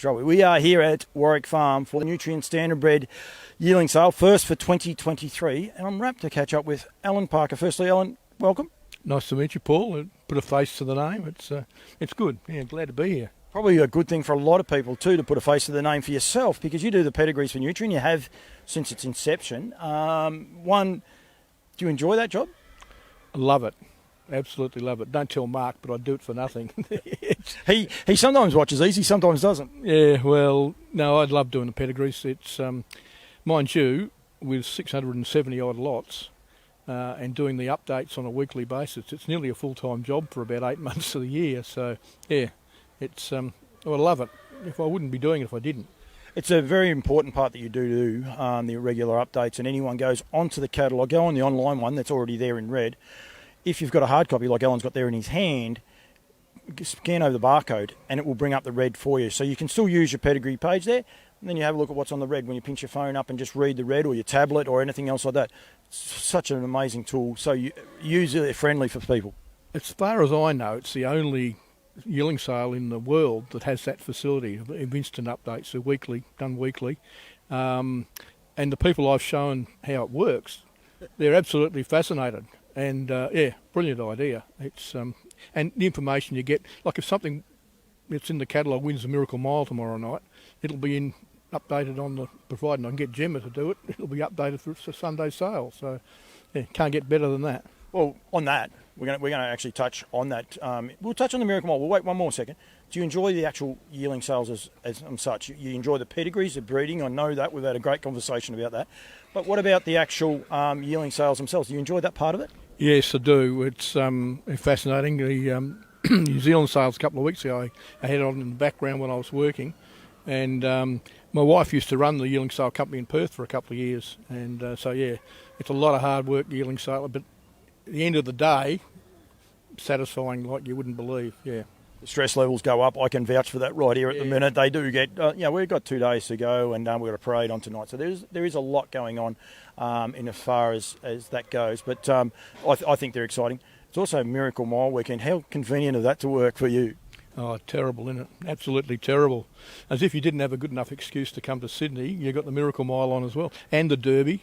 Australia. We are here at Warwick Farm for the Nutrien Standardbred Yearling sale, first for 2023, and I'm rapt to catch up with Alan Parker. Firstly, Alan, welcome. Nice to meet you, Paul. Put a face to the name. It's good. Yeah, glad to be here. Probably a good thing for a lot of people too to put a face to the name for yourself, because you do the pedigrees for Nutrien. You have since its inception. Do you enjoy that job? I love it. Absolutely love it. Don't tell Mark, but I do it for nothing. He sometimes watches these, he sometimes doesn't. Yeah, well, no, I'd love doing the pedigrees. It's, mind you, with 670 odd lots and doing the updates on a weekly basis, it's nearly a full-time job for about 8 months of the year. So, yeah, it's I love it. I wouldn't be doing it if I didn't. It's a very important part that you do the regular updates, and anyone goes onto the catalogue, go on the online one that's already there in red. If you've got a hard copy like Alan's got there in his hand, scan over the barcode and it will bring up the red for you. So you can still use your pedigree page there, and then you have a look at what's on the red when you pinch your phone up and just read the red, or your tablet or anything else like that. It's such an amazing tool. So user-friendly for people. As far as I know, it's the only yearling sale in the world that has that facility of instant updates. They're done weekly. And the people I've shown how it works, they're absolutely fascinated. And brilliant idea. It's and the information you get, like if something that's in the catalogue wins the Miracle Mile tomorrow night, it'll be updated on the, providing I can get Gemma to do it, it'll be updated for Sunday's sale. So yeah, can't get better than that. Well, on that, we're going to actually touch on that. We'll touch on the Miracle Mile. We'll wait one more second. Do you enjoy the actual yearling sales as such? You enjoy the pedigrees, the breeding? I know that. We've had a great conversation about that. But what about the actual yearling sales themselves? Do you enjoy that part of it? Yes, I do. It's fascinating. The New Zealand sales a couple of weeks ago, I had it on in the background when I was working. And my wife used to run the yearling sale company in Perth for a couple of years. And so, yeah, it's a lot of hard work, yearling sale. But at the end of the day, satisfying like you wouldn't believe, yeah. The stress levels go up. I can vouch for that right here at the minute. They do get, we've got 2 days to go, and we've got a parade on tonight. So there is a lot going on in as far as that goes. But I think they're exciting. It's also Miracle Mile weekend. How convenient is that to work for you? Oh, terrible, isn't it? Absolutely terrible. As if you didn't have a good enough excuse to come to Sydney, you got the Miracle Mile on as well, and the Derby.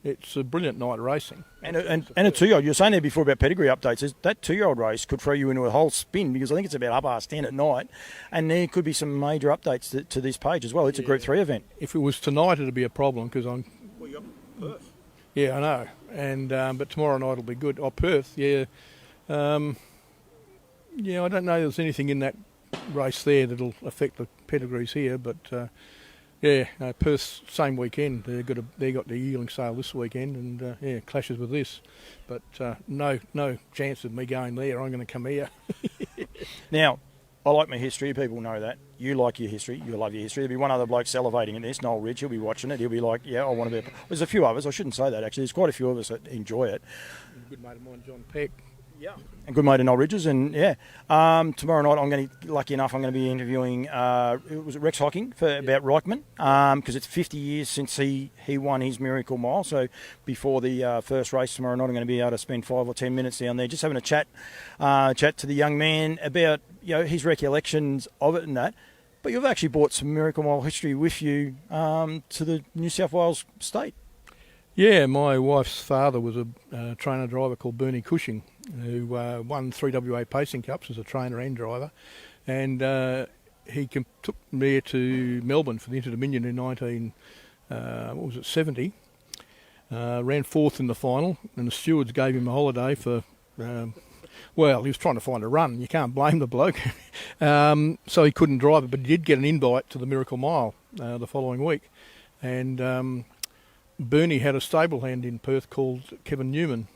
It's a brilliant night of racing. And a 2-year-old. You were saying there before about pedigree updates. That 2-year-old race could throw you into a whole spin, because I think it's about 10:30 at night, and there could be some major updates to this page as well. It's a Group 3 event. If it was tonight, it'd be a problem, because I'm... Well, you're Perth. Yeah, I know. And but tomorrow night will be good. Oh, Perth, yeah. I don't know there's anything in that race there that'll affect the pedigrees here, but... Perth same weekend. They got the yearling sale this weekend, and clashes with this. But no chance of me going there. I'm going to come here. Now, I like my history. People know that. You like your history. You love your history. There'll be one other bloke salivating in this, Noel Ridge. He'll be watching it. He'll be like, yeah, I want to be. There's a few others. I shouldn't say that, actually. There's quite a few of us that enjoy it. A good mate of mine, John Peck. Yeah. And good mate of Noel Ridges. And tomorrow night I'm going to be interviewing Rex Hocking about Reichman, because it's 50 years since he won his Miracle Mile. So before the first race tomorrow night, I'm going to be able to spend 5 or 10 minutes down there just having a chat to the young man about his recollections of it and that. But you've actually brought some Miracle Mile history with you to the New South Wales state. Yeah, my wife's father was a trainer driver called Bernie Cushing, who won 3 WA Pacing Cups as a trainer and driver, and he took me to Melbourne for the Inter-Dominion in 70. Ran 4th in the final, and the stewards gave him a holiday for. He was trying to find a run. You can't blame the bloke, so he couldn't drive it, but he did get an invite to the Miracle Mile the following week, and. Bernie had a stable hand in Perth called Kevin Newman.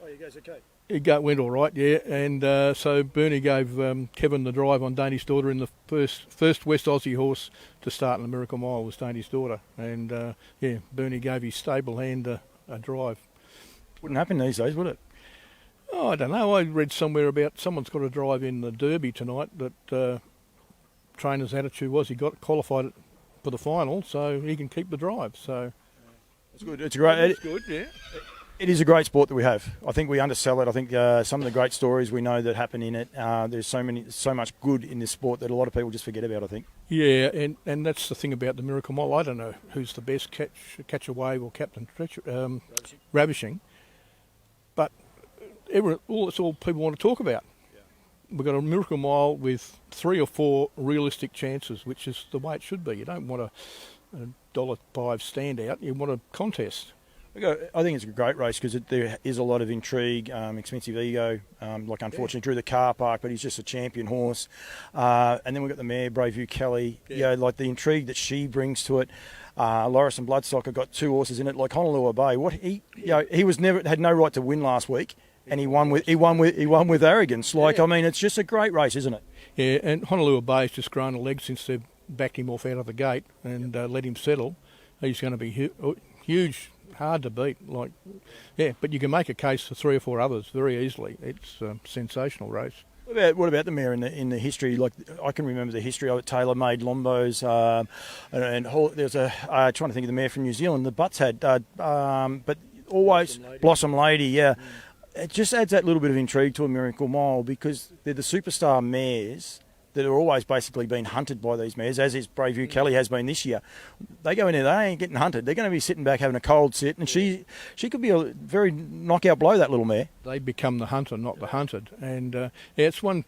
Oh, he goes okay. It went all right, yeah. And so Bernie gave Kevin the drive on Dainty's Daughter, in the first West Aussie horse to start in the Miracle Mile was Dainty's Daughter. And Bernie gave his stable hand a drive. Wouldn't happen these days, would it? Oh, I don't know. I read somewhere about someone's got to drive in the Derby tonight. That trainer's attitude was he got qualified for the final, so he can keep the drive. So. It's good. It's great. It's good, yeah. It is a great sport that we have. I think we undersell it. I think some of the great stories we know that happen in it. There's so much good in this sport that a lot of people just forget about, I think. Yeah, and that's the thing about the Miracle Mile. I don't know who's the best, Catch a Wave or Captain Ravishing, but it's all people want to talk about. We've got a Miracle Mile with 3 or 4 realistic chances, which is the way it should be. You don't want a $1.05 standout. You want a contest. I think it's a great race because there is a lot of intrigue, expensive ego. Unfortunately drew the car park, but he's just a champion horse. And then we've got the mare, Braveview Kelly. Yeah. The intrigue that she brings to it. Loris and Bloodstock have got 2 horses in it, like Honolulu Bay. He was had no right to win last week. And he won with arrogance. It's just a great race, isn't it? Yeah, and Honolulu Bay's just grown a leg since they've backed him off out of the gate and let him settle. He's going to be huge, hard to beat. But you can make a case for 3 or 4 others very easily. It's a sensational race. What about the mare in the history? I can remember the history of it. Taylor made Lombos, and there's trying to think of the mare from New Zealand. The Butts had, but always Blossom Lady. Yeah. It just adds that little bit of intrigue to a Miracle Mile because they're the superstar mares that are always basically being hunted by these mares, as is Braveview Kelly has been this year. They go in there, they ain't getting hunted. They're going to be sitting back having a cold sit, and she could be a very knockout blow, that little mare. They become the hunter, not the hunted. And it's one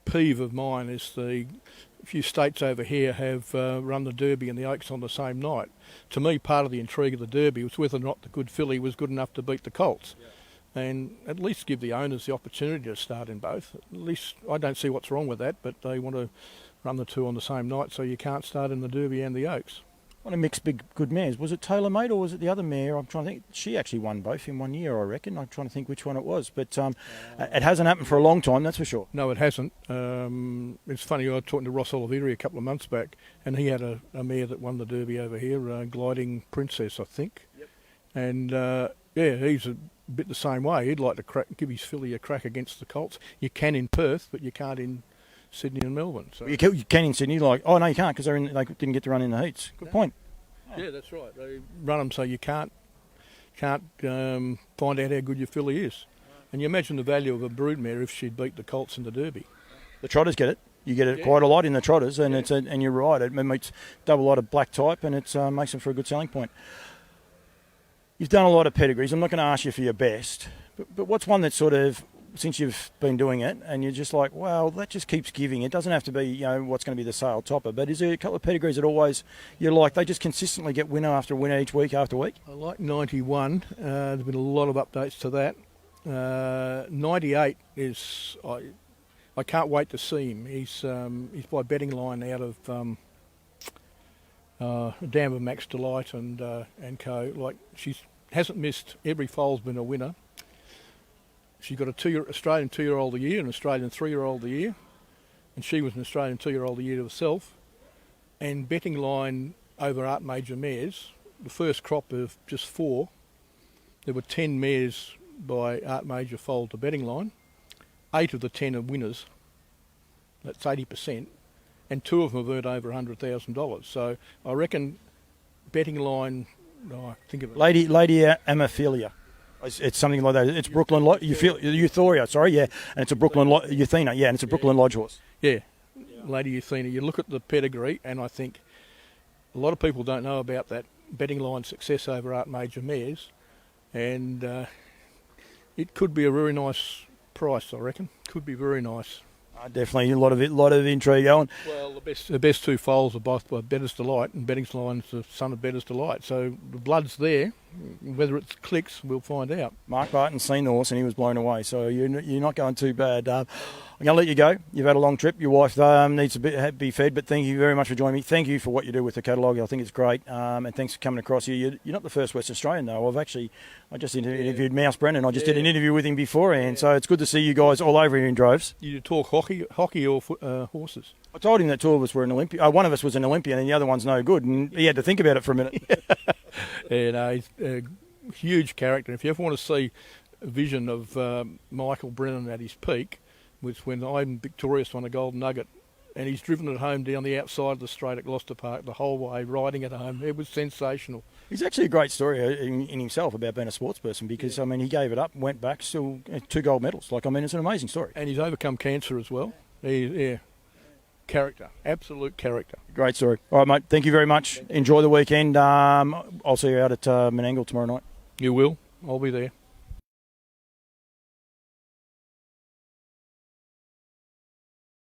peeve of mine is a few states over here have run the Derby and the Oaks on the same night. To me, part of the intrigue of the Derby was whether or not the good filly was good enough to beat the Colts. Yeah. And at least give the owners the opportunity to start in both. At least I don't see what's wrong with that, but they want to run the 2 on the same night, so you can't start in the Derby and the Oaks. Want to mix big good mares. Was it Taylor Made or was it the other mare? I'm trying to think. She actually won both in one year, I reckon. I'm trying to think which one it was. But it hasn't happened for a long time, that's for sure. No, it hasn't. It's funny, I was talking to Ross Oliveri a couple of months back, and he had a mare that won the Derby over here, Gliding Princess, I think. Yep. And, he's a bit the same way. He'd like to give his filly a crack against the Colts. You can in Perth, but you can't in Sydney and Melbourne. So. You can in Sydney, no, you can't because they didn't get to run in the heats. Good point. Yeah, that's right. They run them so you can't find out how good your filly is. And you imagine the value of a broodmare if she'd beat the Colts in the Derby. The trotters get it. You get it quite a lot in the trotters, and and you're right. It meets double lot of black type, and it makes them for a good selling point. You've done a lot of pedigrees. I'm not going to ask you for your best, but what's one that sort of, since you've been doing it, and you're just like, well, that just keeps giving. It doesn't have to be, what's going to be the sale topper, but is there a couple of pedigrees that always, they just consistently get winner after winner each week after week? I like 91. There's been a lot of updates to that. 98 is, I can't wait to see him. He's by betting line out of Dam of Max Delight and co. She hasn't missed. Every foal's been a winner. She's got a Australian 2-year-old a year, an Australian 3-year-old a year, and she was an Australian 2-year-old a year herself. And betting line over Art Major mares, the first crop of just 4, there were 10 mares by Art Major foaled to betting line. 8 of the 10 are winners. That's 80%. And 2 of them have earned over $100,000. So I reckon betting line, I think of it. Lady Amophilia. It's something like that. It's Brooklyn Euphoria, and it's a Brooklyn Euthena, and it's a Brooklyn Lodge horse. Yeah, Lady Euthena. You look at the pedigree, and I think a lot of people don't know about that betting line success over Art Major mares, and it could be a very nice price, I reckon. Could be very nice. Definitely a lot of intrigue going. Well, the best 2 foals are both by Bettor's Delight, and Betting's Line's the son of Bettor's Delight. So the blood's there. Whether it clicks, we'll find out. Mark Barton's seen the horse and he was blown away. So you're not going too bad. I'm going to let you go. You've had a long trip. Your wife needs to be fed. But thank you very much for joining me. Thank you for what you do with the catalogue. I think it's great. And thanks for coming across here. You're not the first West Australian though. I just interviewed Mouse Brennan. I just did an interview with him beforehand. So it's good to see you guys all over here in droves. You talk hockey or horses? I told him that 2 of us were an Olympian. One of us was an Olympian and the other one's no good. And he had to think about it for a minute. He's a huge character. If you ever want to see a vision of Michael Brennan at his peak, was when Ivan Victorious won a gold nugget, and he's driven it home down the outside of the straight at Gloucester Park the whole way, riding it home. It was sensational. He's actually a great story in himself about being a sports person because, he gave it up, went back, still 2 gold medals. It's an amazing story. And he's overcome cancer as well. character, absolute character. Great story. All right, mate. Thank you very much. Enjoy the weekend. I'll see you out at Menangle tomorrow night. You will. I'll be there.